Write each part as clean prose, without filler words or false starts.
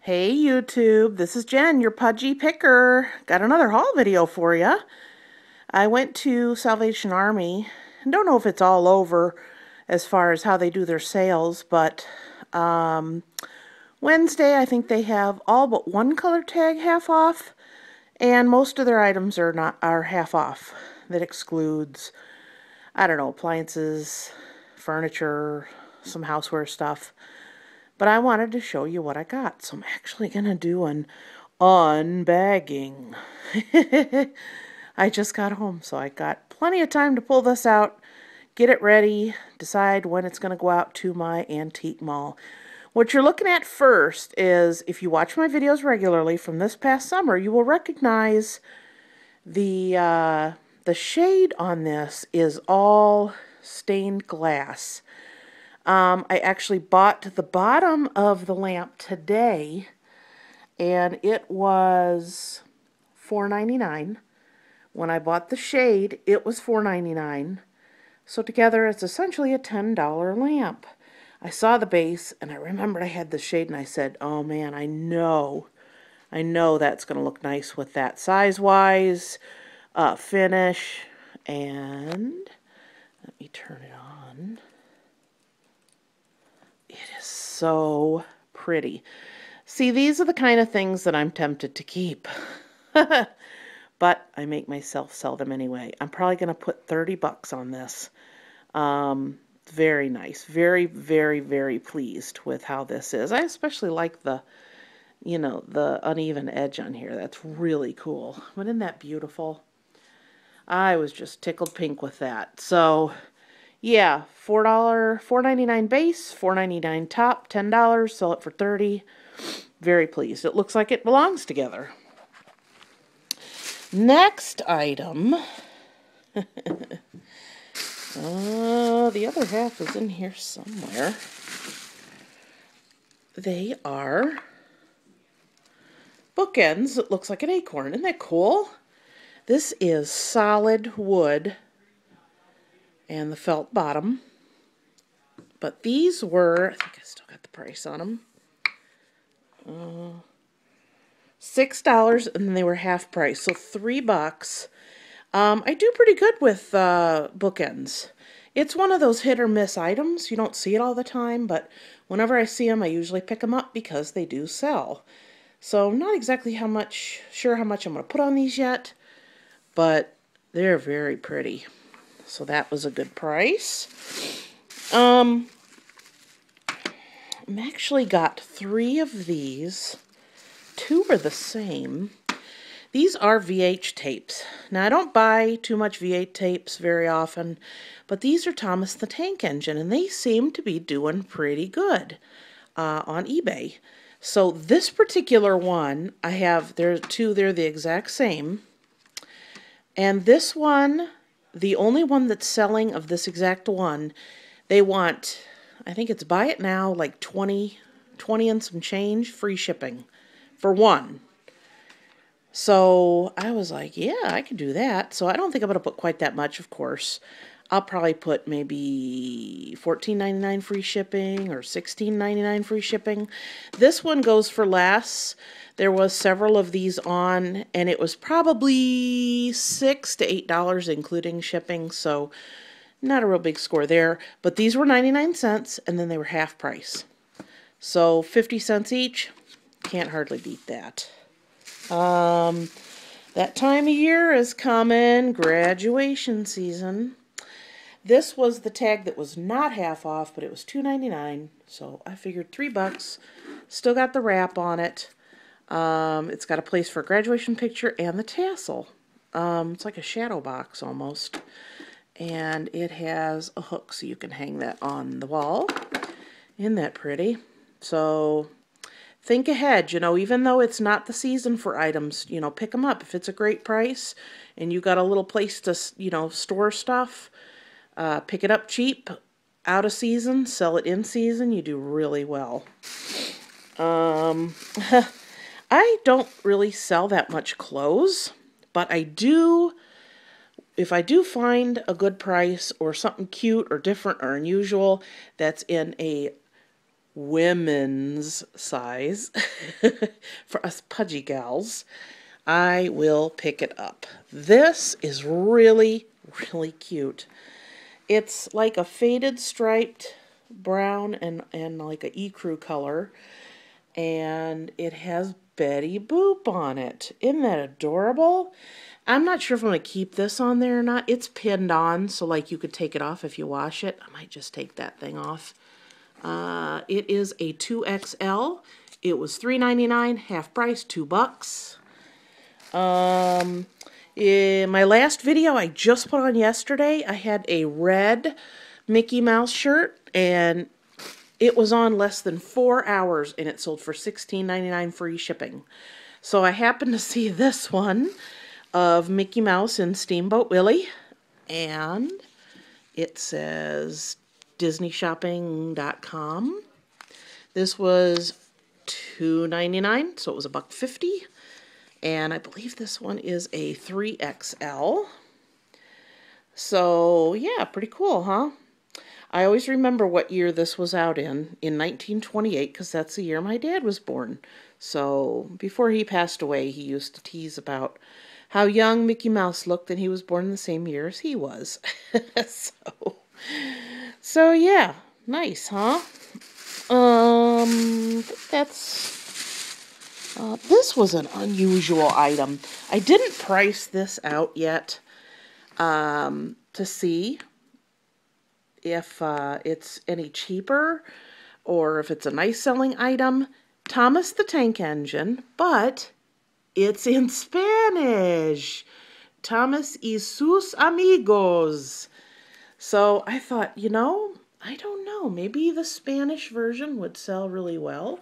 Hey YouTube, this is Jen, your pudgy picker. Got another haul video for you. I went to Salvation Army, and don't know if it's all over as far as how they do their sales, but Wednesday I think they have all but one color tag half off, and most of their items are half off. That excludes, I don't know, appliances, furniture, some houseware stuff. But I wanted to show you what I got, so I'm actually going to do an unbagging. I just got home, so I got plenty of time to pull this out, get it ready, decide when it's going to go out to my antique mall. What you're looking at first is, if you watch my videos regularly from this past summer, you will recognize the shade on this is all stained glass. I actually bought the bottom of the lamp today, and it was $4.99. When I bought the shade, it was $4.99. So together, it's essentially a $10 lamp. I saw the base, and I remembered I had the shade, and I said, oh man, I know that's going to look nice with that size-wise, finish, and let me turn it on. It is so pretty. See, these are the kind of things that I'm tempted to keep. But I make myself sell them anyway. I'm probably going to put 30 bucks on this. Very nice. Very, very, very pleased with how this is. I especially like the uneven edge on here. That's really cool. But isn't that beautiful? I was just tickled pink with that. So yeah, $4.99 base, $4.99 top, $10, sell it for $30. Very pleased. It looks like it belongs together. Next item. The other half is in here somewhere. They are bookends. It looks like an acorn. Isn't that cool? This is solid wood and the felt bottom. But these were, I think I still got the price on them, $6, and then they were half price, so $3. I do pretty good with bookends. It's one of those hit or miss items. You don't see it all the time, but whenever I see them, I usually pick them up because they do sell. So I'm not exactly sure how much I'm going to put on these yet, but they're very pretty. So that was a good price. I actually got 3 of these. 2 are the same. These are VH tapes. Now, I don't buy too much VH tapes very often, but these are Thomas the Tank Engine, and they seem to be doing pretty good on eBay. So this particular one, there are 2, they're the exact same. And this one, the only one that's selling of this exact one, they want, I think it's buy it now, like 20 and some change, free shipping for one. So I was like, yeah, I could do that. So I don't think I'm going to put quite that much, of course. I'll probably put maybe $14.99 free shipping or $16.99 free shipping. This one goes for less. There was several of these on, and it was probably $6 to $8 including shipping, so not a real big score there. But these were 99 cents, and then they were half price. So 50 cents each. Can't hardly beat that. That time of year is coming, graduation season. This was the tag that was not half off, but it was $2.99, so I figured $3. Still got the wrap on it. It's got a place for a graduation picture and the tassel. It's like a shadow box almost. And it has a hook so you can hang that on the wall. Isn't that pretty? So think ahead, even though it's not the season for items, pick them up. If it's a great price and you got a little place to, store stuff, pick it up cheap, out of season, sell it in season, you do really well. I don't really sell that much clothes, but I do, if I do find a good price or something cute or different or unusual that's in a women's size for us pudgy gals, I will pick it up. This is really, really cute. It's like a faded striped brown and like a ecru color. And it has Betty Boop on it. Isn't that adorable? I'm not sure if I'm going to keep this on there or not. It's pinned on, so like you could take it off if you wash it. I might just take that thing off. It is a 2XL. It was $3.99, half price, $2. In my last video I just put on yesterday, I had a red Mickey Mouse shirt, and it was on less than 4 hours, and it sold for $16.99 free shipping. So I happened to see this one of Mickey Mouse and Steamboat Willie, and it says DisneyShopping.com. This was $2.99, so it was $1.50. And I believe this one is a 3XL. So, yeah, pretty cool, huh? I always remember what year this was out in 1928, because that's the year my dad was born. So, before he passed away, he used to tease about how young Mickey Mouse looked, and he was born in the same year as he was. So yeah, nice, huh? This was an unusual item. I didn't price this out yet to see if it's any cheaper or if it's a nice selling item. Thomas the Tank Engine, but it's in Spanish. Thomas y sus amigos. So I thought, I don't know, maybe the Spanish version would sell really well.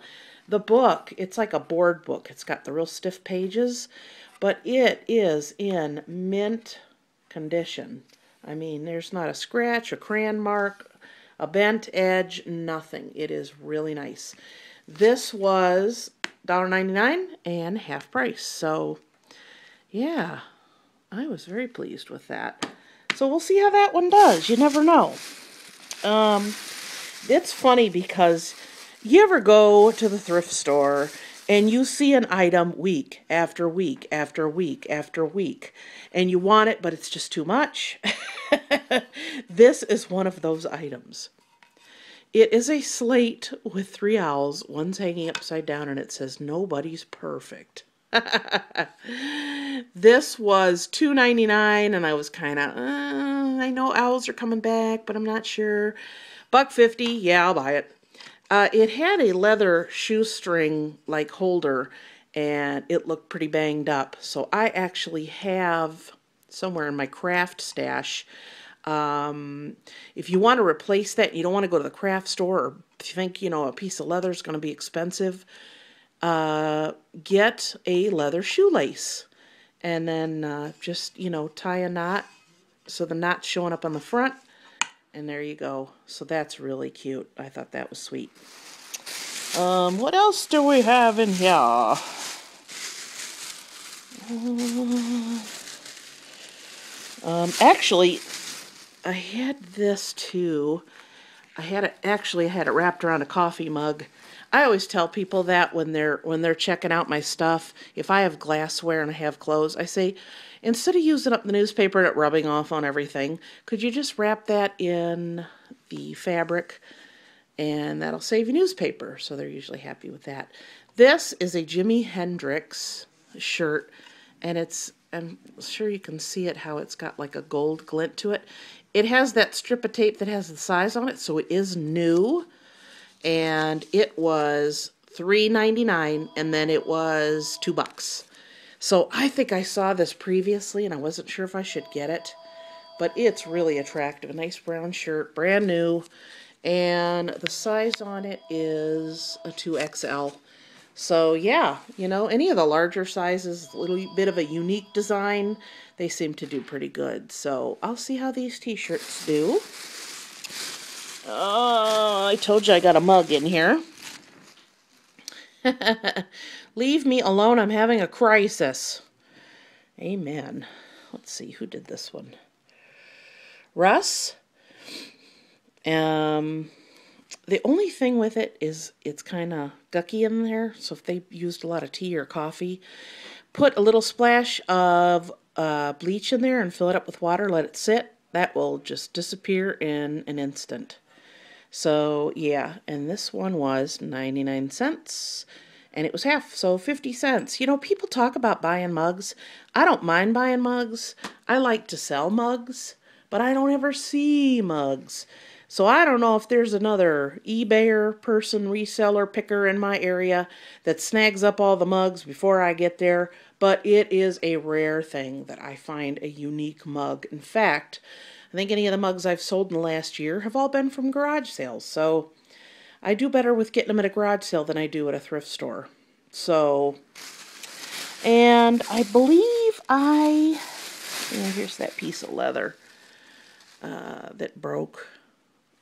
The book, it's like a board book. It's got the real stiff pages, but it is in mint condition. I mean, there's not a scratch, a crayon mark, a bent edge, nothing. It is really nice. This was $1.99 and half price. So, yeah, I was very pleased with that. So we'll see how that one does. You never know. It's funny because you ever go to the thrift store and you see an item week after week after week after week, and you want it, but it's just too much? This is one of those items. It is a slate with 3 owls. One's hanging upside down, and it says, "Nobody's perfect." This was $2.99, and I was kind of, I know owls are coming back, but I'm not sure. $1.50, yeah, I'll buy it. It had a leather shoestring like holder, and it looked pretty banged up. So I actually have somewhere in my craft stash. If you want to replace that, you don't want to go to the craft store, or if you think, a piece of leather is going to be expensive, get a leather shoelace, and then just, tie a knot so the knot's showing up on the front, and there you go. So that's really cute. I thought that was sweet. What else do we have in here? Actually, I had this too. I had it wrapped around a coffee mug. I always tell people that when they're checking out my stuff, if I have glassware and I have clothes, I say, instead of using up the newspaper and it rubbing off on everything, could you just wrap that in the fabric, and that'll save you newspaper. So they're usually happy with that. This is a Jimi Hendrix shirt, and I'm sure you can see it, how it's got like a gold glint to it. It has that strip of tape that has the size on it, so it is new. And it was $3.99, and then it was $2. So I think I saw this previously, and I wasn't sure if I should get it. But it's really attractive. A nice brown shirt, brand new. And the size on it is a 2XL. So yeah, any of the larger sizes, a little bit of a unique design, they seem to do pretty good. So I'll see how these t-shirts do. Oh, I told you I got a mug in here. Leave me alone, I'm having a crisis. Amen. Let's see, who did this one? Russ? The only thing with it is it's kind of gucky in there. So if they used a lot of tea or coffee, put a little splash of bleach in there and fill it up with water. Let it sit. That will just disappear in an instant. So yeah, and this one was 99 cents. And it was half, so 50 cents. You know, people talk about buying mugs. I don't mind buying mugs. I like to sell mugs, but I don't ever see mugs. So I don't know if there's another eBayer person, reseller, picker in my area that snags up all the mugs before I get there, but it is a rare thing that I find a unique mug. In fact, I think any of the mugs I've sold in the last year have all been from garage sales, so I do better with getting them at a garage sale than I do at a thrift store. So, and I believe here's that piece of leather that broke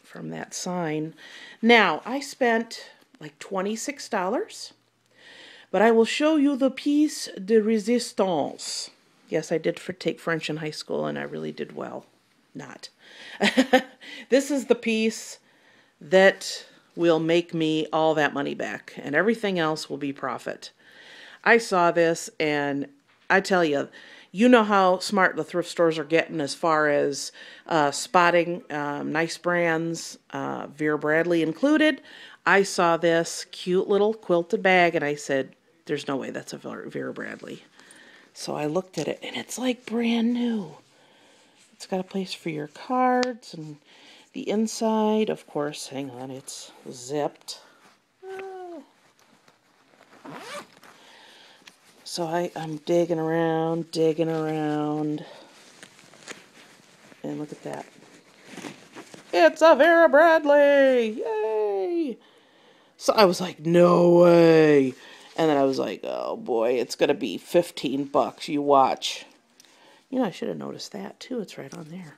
from that sign. Now, I spent like $26, but I will show you the piece de resistance. Yes, I did take French in high school, and I really did well. Not. This is the piece that will make me all that money back, and everything else will be profit. I saw this, and I tell you, you know how smart the thrift stores are getting as far as spotting nice brands, Vera Bradley included. I saw this cute little quilted bag, and I said, there's no way that's a Vera Bradley. So I looked at it, and it's like brand new. It's got a place for your cards, and the inside, of course, hang on, it's zipped. So I'm digging around, and look at that. It's a Vera Bradley! Yay! So I was like, no way! And then I was like, oh boy, it's gonna be $15, you watch. You know, I should have noticed that too, it's right on there.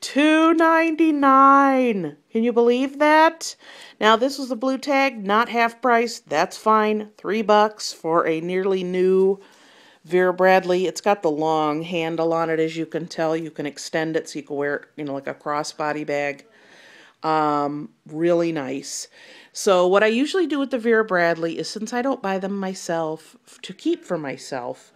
$2.99. Can you believe that? Now, this was the blue tag, not half price. That's fine. $3 for a nearly new Vera Bradley. It's got the long handle on it, as you can tell. You can extend it so you can wear it, you know, like a crossbody bag. Really nice. So what I usually do with the Vera Bradley is, since I don't buy them myself to keep for myself,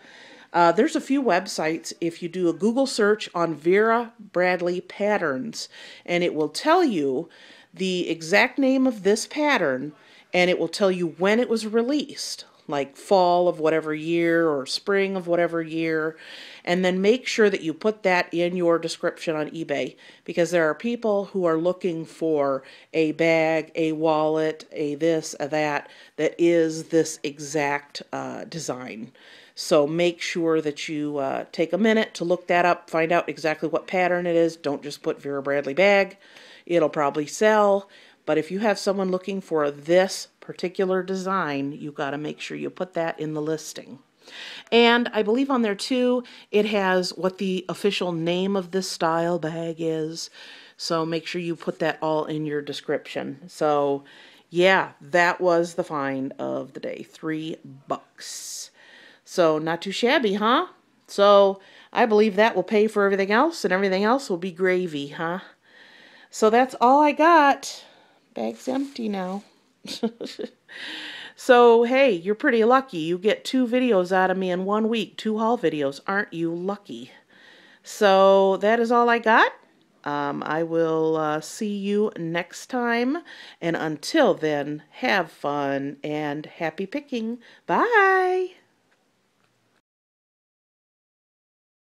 there's a few websites. If you do a Google search on Vera Bradley patterns, and it will tell you the exact name of this pattern, and it will tell you when it was released, like fall of whatever year or spring of whatever year, and then make sure that you put that in your description on eBay, because there are people who are looking for a bag, a wallet, a this, a that is this exact design. So make sure that you take a minute to look that up, find out exactly what pattern it is. Don't just put Vera Bradley bag. It'll probably sell. But if you have someone looking for this particular design, you got to make sure you put that in the listing. And I believe on there too, it has what the official name of this style bag is. So make sure you put that all in your description. So yeah, that was the find of the day. $3. So not too shabby, huh? So I believe that will pay for everything else, and everything else will be gravy, huh? So that's all I got. Bag's empty now. So, hey, you're pretty lucky. You get 2 videos out of me in 1 week, 2 haul videos. Aren't you lucky? So that is all I got. I will see you next time. And until then, have fun and happy picking. Bye.